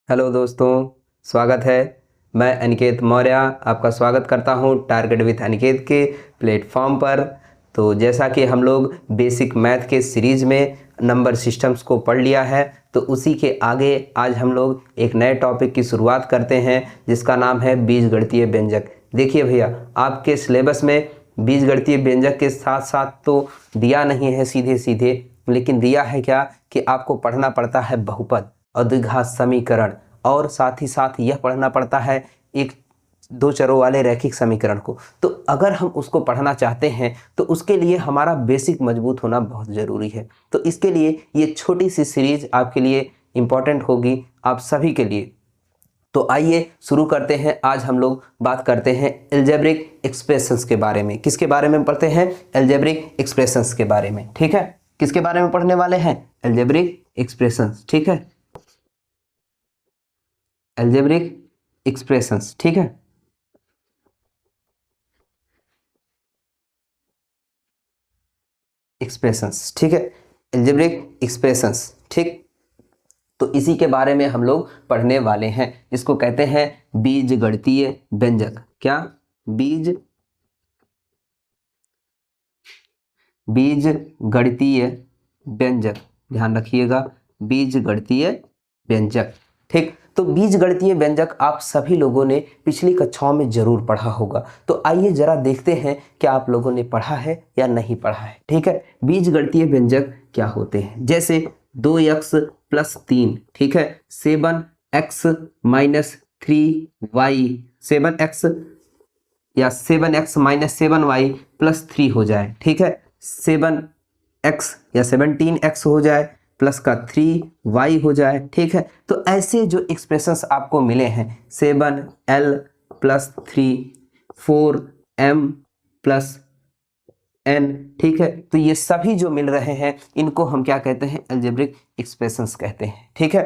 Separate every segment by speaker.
Speaker 1: Hello दोस्तों, स्वागत है। मैं अनिकेत मौर्य आपका स्वागत करता हूं टारगेट विथ अनिकेत के प्लेटफॉर्म पर। तो जैसा कि हम लोग बेसिक मैथ के सीरीज़ में नंबर सिस्टम्स को पढ़ लिया है, तो उसी के आगे आज हम लोग एक नए टॉपिक की शुरुआत करते हैं जिसका नाम है बीजगणितीय व्यंजक। देखिए भैया, आपके सिलेबस में बीजगणितीय व्यंजक के साथ साथ तो दिया नहीं है सीधे सीधे, लेकिन दिया है क्या कि आपको पढ़ना पड़ता है बहुपद और द्विघात समीकरण, और साथ ही साथ यह पढ़ना पड़ता है एक दो चरों वाले रैखिक समीकरण को। तो अगर हम उसको पढ़ना चाहते हैं तो उसके लिए हमारा बेसिक मजबूत होना बहुत ज़रूरी है। तो इसके लिए ये छोटी सी सीरीज आपके लिए इम्पॉर्टेंट होगी, आप सभी के लिए। तो आइए शुरू करते हैं। आज हम लोग बात करते हैं एल्जेब्रिक एक्सप्रेशंस के बारे में। किसके बारे में पढ़ते हैं? एल्जेब्रिक एक्सप्रेशंस के बारे में। ठीक है, किसके बारे में पढ़ने वाले हैं? Algebraic expressions. ठीक है, एल्जेब्रिक एक्सप्रेशंस। ठीक है, एक्सप्रेशंस। ठीक है, एल्जेब्रिक एक्सप्रेशंस। ठीक, तो इसी के बारे में हम लोग पढ़ने वाले हैं, जिसको कहते हैं बीजगणितीय व्यंजक। क्या? बीज बीजगणितीय व्यंजक, ध्यान रखिएगा, बीजगणितीय व्यंजक। ठीक, तो बीजगणितीय व्यंजक आप सभी लोगों ने पिछली कक्षाओं में जरूर पढ़ा होगा। तो आइए जरा देखते हैं क्या आप लोगों ने पढ़ा है या नहीं पढ़ा है। ठीक है, बीजगणितीय व्यंजक क्या होते हैं? जैसे 2x प्लस 3, ठीक है, 7x माइनस 3y, 7x या 7x माइनस 7y प्लस 3 हो जाए। ठीक है, 7x या 17x हो जाए, प्लस का 3y हो जाए। ठीक है, तो ऐसे जो एक्सप्रेशंस आपको मिले हैं, 7l plus 3, 4m plus n, ठीक है, तो ये सभी जो मिल रहे हैं इनको हम क्या कहते हैं? एल्जेब्रिक एक्सप्रेशंस कहते हैं। ठीक है,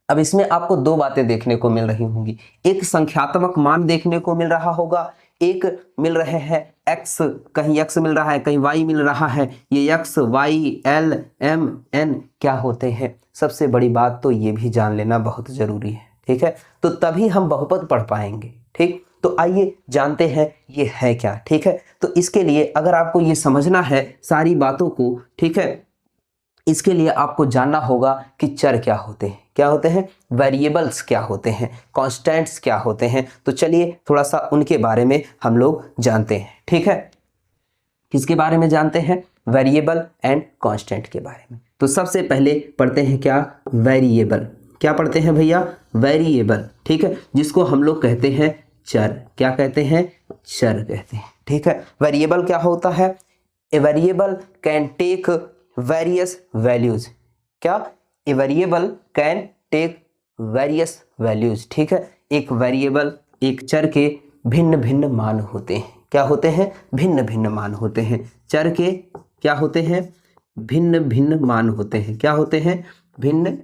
Speaker 1: अब इसमें आपको दो बातें देखने को मिल रही होंगी। एक संख्यात्मक मान देखने को मिल रहा होगा, एक मिल रहे हैं x, कहीं x मिल रहा है, कहीं y मिल रहा है। ये x, y, l, m, n क्या होते हैं? सबसे बड़ी बात तो ये भी जान लेना बहुत जरूरी है। ठीक है, तो तभी हम बहुपद पढ़ पाएंगे। ठीक, तो आइए जानते हैं ये है क्या। ठीक है, तो इसके लिए अगर आपको ये समझना है सारी बातों को, ठीक है, इसके लिए आपको जानना होगा कि चर क्या होते हैं, क्या होते हैं, वेरिएबल्स क्या होते हैं, कांस्टेंट्स क्या होते हैं। तो चलिए थोड़ा सा उनके बारे में हम लोग जानते हैं। ठीक है, किसके बारे में जानते हैं? वेरिएबल एंड कांस्टेंट के बारे में। तो सबसे पहले पढ़ते हैं क्या? वेरिएबल। क्या पढ़ते हैं भैया? वेरिएबल। ठीक है, जिसको हम लोग कहते हैं चर। क्या कहते हैं? चर कहते हैं। ठीक है, वेरिएबल क्या होता है? A variable can take various values. क्या? A variable can take various values. ठीक है, एक वेरिएबल, एक चर के भिन्न भिन्न मान होते हैं। क्या होते हैं? भिन्न भिन्न मान होते हैं। चर के क्या होते हैं? भिन्न भिन्न मान होते हैं। क्या होते हैं? भिन्न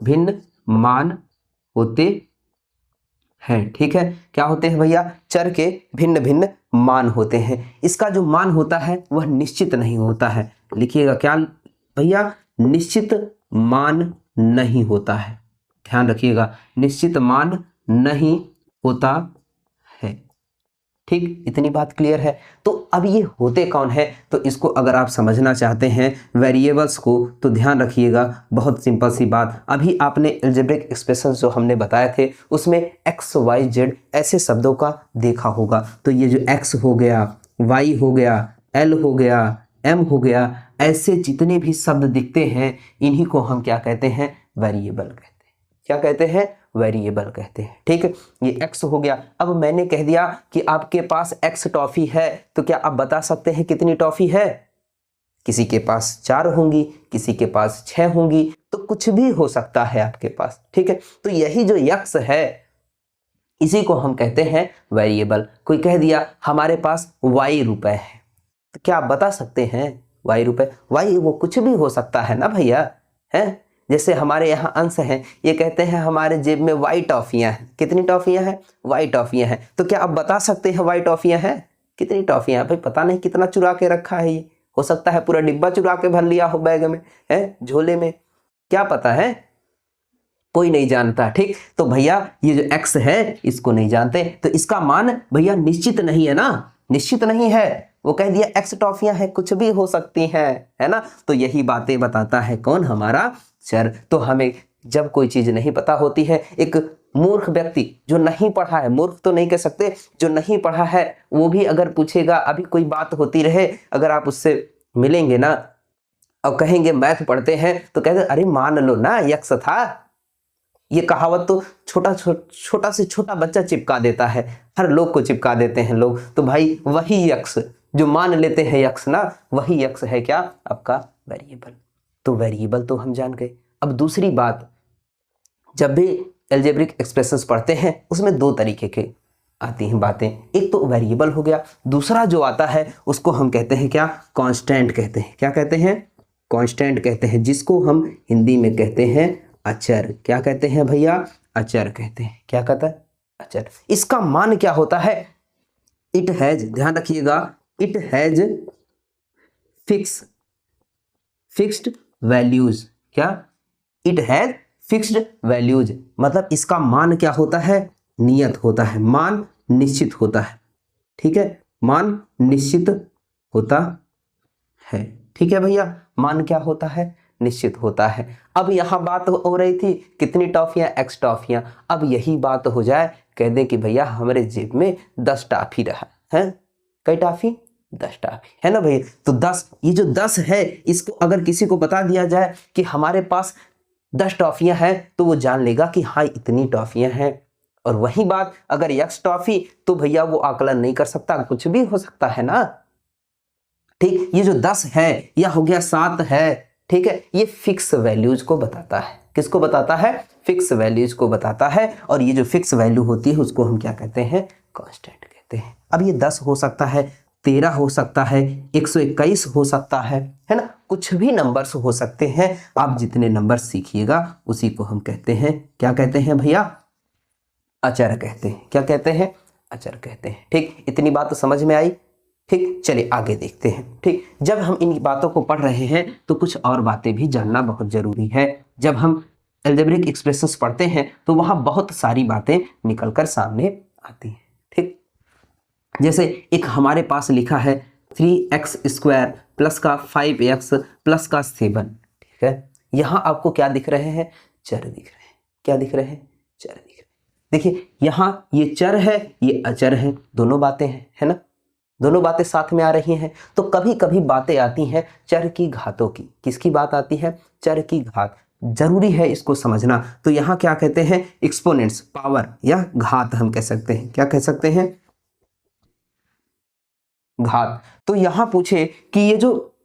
Speaker 1: भिन्न मान होते हैं। ठीक है, क्या होते हैं भैया? चर के भिन्न भिन्न मान होते हैं। इसका जो मान होता है वह निश्चित नहीं होता है। लिखिएगा क्या भैया? निश्चित मान नहीं होता है। ध्यान रखिएगा, निश्चित मान नहीं होता है। ठीक, इतनी बात क्लियर है। तो अब ये होते कौन है? तो इसको अगर आप समझना चाहते हैं वेरिएबल्स को, तो ध्यान रखिएगा, बहुत सिंपल सी बात। अभी आपने एल्जेब्रिक एक्सप्रेशंस जो हमने बताए थे उसमें x, y, z ऐसे शब्दों का देखा होगा। तो ये जो x हो गया, y हो गया, l हो गया, m हो गया, ऐसे जितने भी शब्द दिखते हैं इन्हीं को हम क्या कहते हैं? वेरिएबल कहते हैं। क्या कहते हैं? वेरिएबल कहते हैं। ठीक है, ये x हो गया। अब मैंने कह दिया कि आपके पास x टॉफी है, तो क्या आप बता सकते हैं कितनी टॉफी है? किसी के पास 4 होंगी, किसी के पास 6 होंगी, तो कुछ भी हो सकता है आपके पास। ठीक है, तो यही जो x है इसी को हम कहते हैं वेरिएबल। कोई कह दिया हमारे पास y रुपए है, तो क्या आप बता सकते हैं y रुपए? y वो कुछ भी हो सकता है ना भैया, है? जैसे हमारे यहाँ अंश हैं, ये कहते हैं हमारे जेब में वाई टॉफियाँ हैं। कितनी टॉफियाँ हैं? वाई टॉफियाँ हैं। तो क्या आप बता सकते हैं वाई टॉफियाँ हैं? कितनी टॉफियाँ हैं? भाई पता नहीं कितना चुरा के रखा है ये, हो सकता है पूरा डिब्बा चुरा के भर लिया हो बैग में, है, झोले में, क्या पता है। कोई नहीं जानता। ठीक, तो भैया ये जो x है इसको नहीं जानते, तो इसका मान भैया निश्चित नहीं है ना, निश्चित नहीं है। वो कह दिया x टॉफियां हैं, कुछ भी हो सकती हैं, है ना। तो यही बातें बताता है कौन, हमारा चर। तो हमें जब कोई चीज नहीं पता होती है, एक मूर्ख व्यक्ति जो नहीं पढ़ा है, मूर्ख तो नहीं कह सकते, जो नहीं पढ़ा है वो भी अगर पूछेगा, अभी कोई बात होती रहे, अगर आप उससे मिलेंगे ना और कहेंगे मैथ पढ़ते हैं, तो कहते अरे मान लो ना यक्स था। ये कहावत तो छोटा से छोटा बच्चा चिपका देता है, हर लोग को चिपका देते हैं लोग। तो भाई वही यक्स जो मान लेते हैं यक्स ना, वही यक्स है क्या, आपका वेरिएबल। तो वेरिएबल तो हम जान गए। अब दूसरी बात, जब भी एल्जेब्रिक एक्सप्रेशंस पढ़ते हैं उसमें दो तरीके के आती हैं बातें, एक तो वेरिएबल हो गया, दूसरा जो आता है उसको हम कहते हैं क्या, कांस्टेंट कहते हैं। क्या कहते हैं, कांस्टेंट कहते हैं, जिसको हम हिंदी में कहते हैं अचर। क्या कहते हैं भैया, अचर कहते हैं। क्या कहता है, अचर। इसका मान क्या होता है, इट हैज, ध्यान रखिएगा, इट हैज फिक्स्ड वैल्यूज। क्या, इट हैज फिक्स्ड वैल्यूज, मतलब इसका मान क्या होता है, नियत होता है, मान निश्चित होता है। ठीक है, मान निश्चित होता है। ठीक है भैया, मान क्या होता है, निश्चित होता है। अब यहां बात हो रही थी कितनी टॉफियां, x टॉफियां। अब यही बात हो जाए, कह दे कि भैया हमारे जेब में 10 टॉफी रहा है, कई टॉफी, 10 टॉफी है ना भैया। तो 10, ये जो 10 है इसको अगर किसी को बता दिया जाए कि हमारे पास 10 टॉफियां हैं, तो वो जान लेगा कि हाँ इतनी टॉफियां हैं। और वही बात अगर x टॉफी, तो भैया वो आकलन नहीं कर सकता, कुछ भी हो सकता है ना। ठीक, ये जो 10 है या हो गया 7 है, ठीक है, ये फिक्स वैल्यूज को बताता है। किसको बताता है, फिक्स वैल्यूज को बताता है। और ये जो फिक्स वैल्यू होती है उसको हम क्या कहते हैं, कांस्टेंट कहते हैं। अब ये 10 हो सकता है, 13 हो सकता है, 121 हो सकता है ना, कुछ भी नंबर्स हो सकते हैं। आप जितने नंबर सीखिएगा उसी को हम कहते हैं, क्या कहते हैं भैया, अचर कहते हैं। क्या कहते हैं, अचर कहते हैं। ठीक, इतनी बात तो समझ में आई। ठीक, चलिए आगे देखते हैं। ठीक, जब हम इन बातों को पढ़ रहे हैं तो कुछ और बातें भी जानना बहुत जरूरी है। जब हम एल्जेब्रिक एक्सप्रेशंस पढ़ते हैं तो वहां बहुत सारी बातें निकलकर सामने आती हैं। ठीक, जैसे एक हमारे पास लिखा है 3x² प्लस का 5x प्लस का 7। ठीक है, यहां आपको क्या दिख रहे हैं, चर दिख रहे हैं। क्या दिख रहे हैं, चर दिख रहे हैं। देखिए यहां ये चर है, ये अचर है, दोनों बातें हैं, है ना, दोनों बातें साथ में आ रही हैं। तो कभी कभी बातें आती हैं चर की घातों की। किसकी बात आती है, चर की घात। जरूरी है इसको समझना। तो यहां क्या कहते हैं, एक्सपोनेंट्स, पावर या घात हम कह सकते हैं। क्या कह सकते हैं, घात। तो यहां पूछे कि ये जो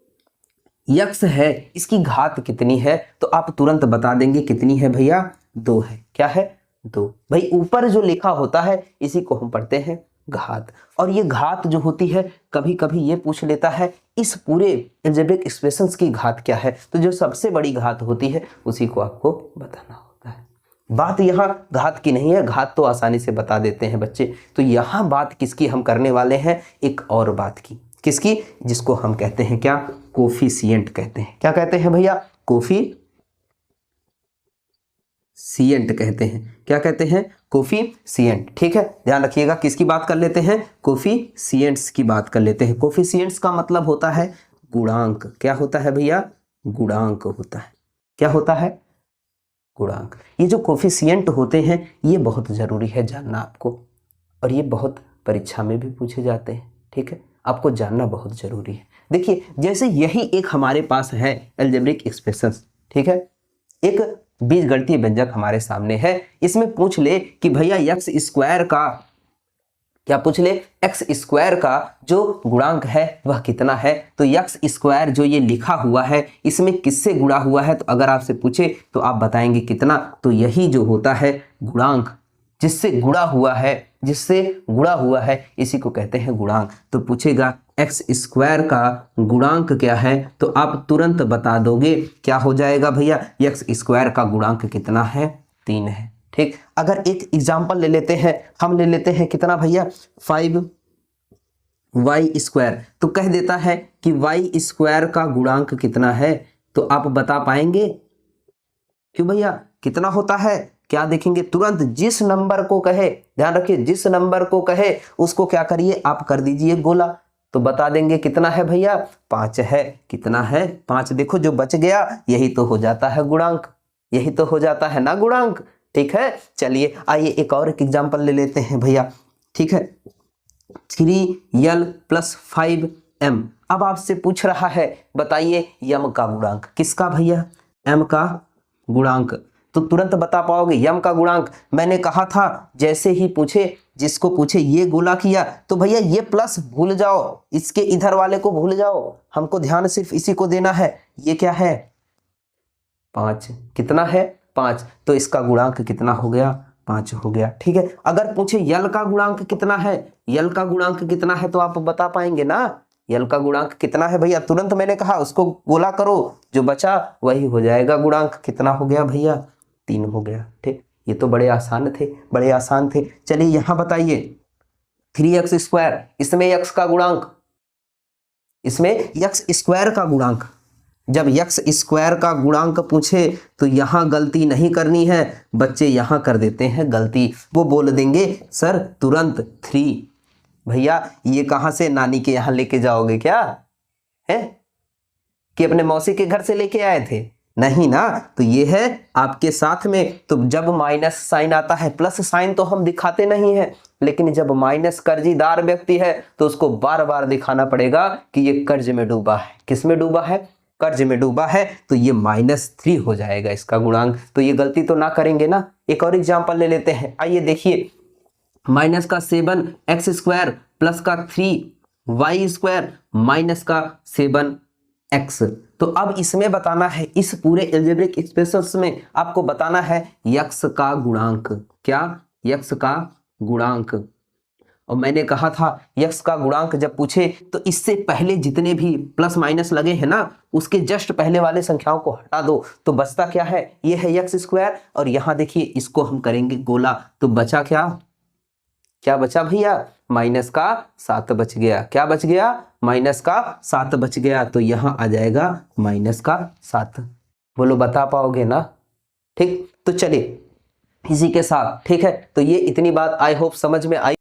Speaker 1: यक्स है इसकी घात कितनी है, तो आप तुरंत बता देंगे कितनी है भैया, 2 है। क्या है, 2। भाई ऊपर जो लिखा होता है इसी को हम पढ़ते हैं घात। और ये घात जो होती है, कभी कभी ये पूछ लेता है इस पूरे एल्जेब्रिक एक्सप्रेशंस की घात क्या है, तो जो सबसे बड़ी घात होती है उसी को आपको बताना होता है। बात यहाँ घात की नहीं है, घात तो आसानी से बता देते हैं बच्चे। तो यहाँ बात किसकी हम करने वाले हैं, एक और बात की। किसकी, जिसको हम कहते हैं क्या, कोफिशिएंट कहते हैं। क्या कहते हैं भैया, कोफिशिएंट कहते हैं। क्या कहते हैं, कोफिशिएंट। ठीक है, ध्यान रखिएगा किसकी बात कर लेते हैं, कोफिशिएंट्स की बात कर लेते हैं। कोफिशिएंट्स का मतलब होता है गुणांक। क्या होता है भैया, गुणांक होता है। क्या होता है, गुणांक। ये जो कोफिशिएंट होते हैं ये बहुत जरूरी है जानना आपको, और ये बहुत परीक्षा में भी पूछे जाते हैं। ठीक है, आपको जानना बहुत जरूरी है। देखिए जैसे यही एक हमारे पास है एल्जेब्रिक एक्सप्रेशंस। ठीक है, एक बीजगणितीय व्यंजक हमारे सामने है। इसमें पूछ ले कि भैया x² का, क्या पूछ ले, x² का जो गुणांक है वह कितना है। तो x² जो ये लिखा हुआ है इसमें किससे गुणा हुआ है, तो अगर आपसे पूछे तो आप बताएंगे कितना, तो यही जो होता है गुणांक, जिससे गुणा हुआ है, जिससे गुणा हुआ है इसी को कहते हैं गुणांक। तो पूछेगा x² का गुणांक क्या है, तो आप तुरंत बता दोगे। क्या हो जाएगा भैया, x² का गुणांक कितना है, 3 है। ठीक, अगर एक एग्जांपल ले लेते हैं, हम ले लेते हैं कितना भैया, 5y², तो कह देता है कि y² का गुणांक कितना है, तो आप बता पाएंगे। क्यों भैया, कितना होता है, क्या देखेंगे, तुरंत जिस नंबर को कहे, ध्यान रखिए जिस नंबर को कहे उसको क्या करिए आप कर दीजिए गोला। तो बता देंगे कितना है भैया, 5 है। कितना है, 5। देखो जो बच गया यही तो हो जाता है गुणांक, यही तो हो जाता है ना गुणांक। ठीक है, चलिए आइए एक और एक एग्जाम्पल ले लेते हैं भैया। ठीक है, 3l + 5m। अब आपसे पूछ रहा है बताइए m का गुणांक, किसका भैया, m का गुणांक। तो तुरंत बता पाओगे m का गुणांक। मैंने कहा था जैसे ही पूछे, जिसको पूछे ये गोला किया तो भैया ये प्लस भूल जाओ, इसके इधर वाले को भूल जाओ, हमको ध्यान सिर्फ इसी को देना है। ये क्या है, 5। कितना है, 5। तो इसका गुणांक कितना हो गया, 5 हो गया। ठीक है, अगर पूछे यल का गुणांक कितना है, यल का गुणांक कितना है तो आप बता पाएंगे ना, यल का गुणांक कितना है भैया। तुरंत मैंने कहा उसको गोला करो, जो बचा वही हो जाएगा गुणांक। कितना हो गया भैया, 3 हो गया। ठीक, ये तो बड़े आसान थे, बड़े आसान थे। चलिए यहां बताइए 3x², इसमें x का गुणांक, इसमें x² का गुणांक। जब x² का गुणांक पूछे तो यहां गलती नहीं करनी है, बच्चे यहां कर देते हैं गलती। वो बोल देंगे सर तुरंत 3। भैया ये कहां से नानी के यहां लेके जाओगे क्या है, कि अपने मौसी के घर से लेके आए थे, नहीं ना। तो ये है आपके साथ में। तो जब माइनस साइन आता है, प्लस साइन तो हम दिखाते नहीं है, लेकिन जब माइनस कर्जीदार व्यक्ति है तो उसको बार बार दिखाना पड़ेगा कि ये कर्ज में डूबा है। किस में डूबा है, कर्ज में डूबा है। तो ये -3 हो जाएगा इसका गुणांक। तो ये गलती तो ना करेंगे ना। एक और एग्जांपल ले लेते हैं, आइए देखिए, -7x² प्लस का 3y² माइनस का 7x। तो अब इसमें बताना है, इस पूरे अलजेब्रिक एक्सप्रेशंस में आपको बताना है x का गुणांक। क्या, x का गुणांक। और मैंने कहा था x का गुणांक जब पूछे तो इससे पहले जितने भी प्लस माइनस लगे हैं ना, उसके जस्ट पहले वाले संख्याओं को हटा दो तो बचता क्या है, ये है x²। और यहां देखिए इसको हम करेंगे गोला, तो बचा क्या, क्या बचा भैया, -7 बच गया। क्या बच गया, -7 बच गया। तो यहां आ जाएगा -7। बोलो बता पाओगे ना। ठीक, तो चलिए इसी के साथ, ठीक है, तो ये इतनी बात आई होप समझ में आई।